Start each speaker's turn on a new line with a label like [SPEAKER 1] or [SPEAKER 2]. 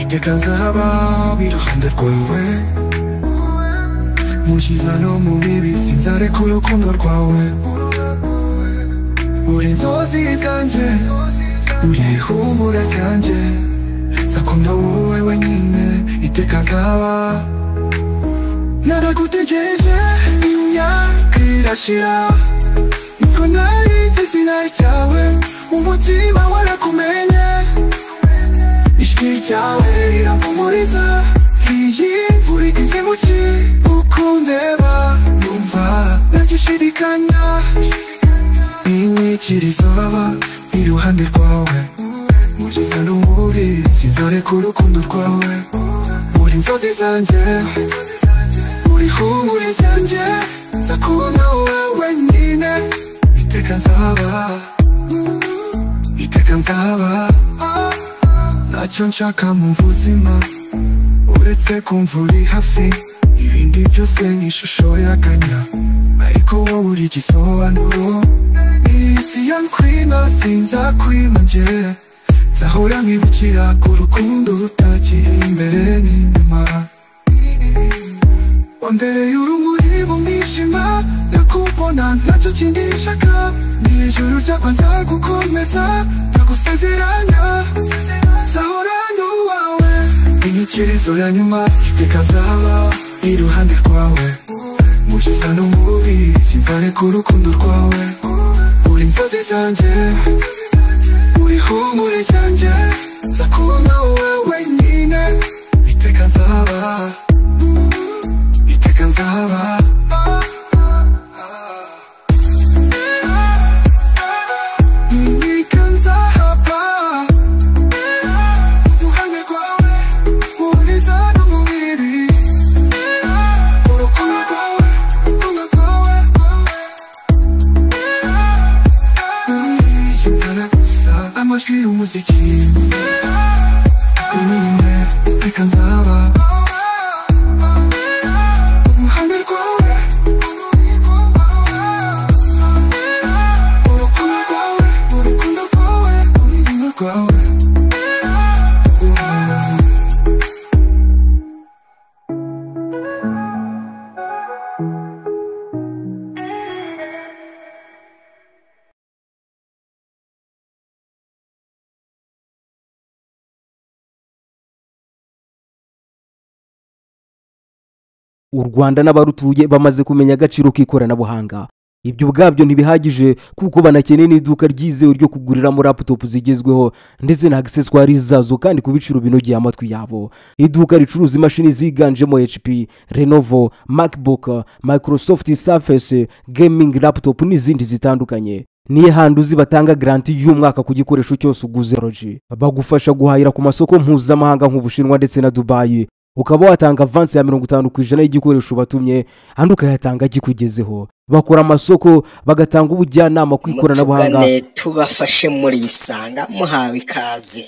[SPEAKER 1] iteka nzaba iruhande rwawe mu cyiza no mu bibi sinzareka urukundo rwawe uri inzozi zanjye uri ihumura ryanjye nzakunda wowe wenyine iteka nzaba naragutegereje imyaka irashira niko narinze izina ryawe umutima warakumenye ijwi ryawe rirampumuriza iyi mvura igeze mu ki uko ndeba numva ntagishidikanya inyikirizo baba iruhande rwawe mu cyiza no mu bibi sinzareka urukundo rwawe uri inzozi zanjye uri ihumure ryanjye nzakubona wowe wenyine iteka nzaba ntacyo nshaka mu buzima uretse kumva uri hafi ibindi byose ni ishusho y'akanya ariko wowe uri igisobanuro isi yankwima sinzakwima njye nzahora nkibukira ku rukundo rutakiri imbere n'inyuma wambereye urumuri mu mwijima ndakubona ntacyo kindi nshaka n'ijuru ryakwa nzagukomeza ndagusezeranya nzahora ndi uwawe inyikirizo ya nyuma iteka nzaba iruhande rwawe mu cyiza no mu bibi sinzareka urukundo rwawe uri inzozi zanjye uri ihumure ryanjye nzakubona wowe wenyine iteka nzaba amajwi y'umuziki wenyine iteka nzaba uruhande rwawe urukundo rwawe
[SPEAKER 2] u Rwanda n'abarutuye bamaze kumenya agaciro k'ikoranabuhanga. Ibyo ubwabyo ntibihagije kuko banakeneye n'iduka ryizewe ryo kuguriramo laptop zigezweho ndetse na accessoires zazo kandi ku biciro binogeye amatwi yabo. Iduka ricuruza imashini ziganjemo HP, Lenovo, MacBook, Microsoft Surface, gaming laptop n'izindi zitandukanye. Niye handuzi batanga garanti y'umwaka ku gikoresho cyose uguze roji. Bagufasha guhahira ku masoko mpuzamahanga nk'Ubushinwa ndetse na Dubai. Ukaba watanga avance ya 50% y'igikoresho batumye handi ukayatanga gikugezeho. Bakora amasoko bagatanga ubujyanama ku ikoranabuhanga
[SPEAKER 3] tubafashe muri isanga muhawe ikaze.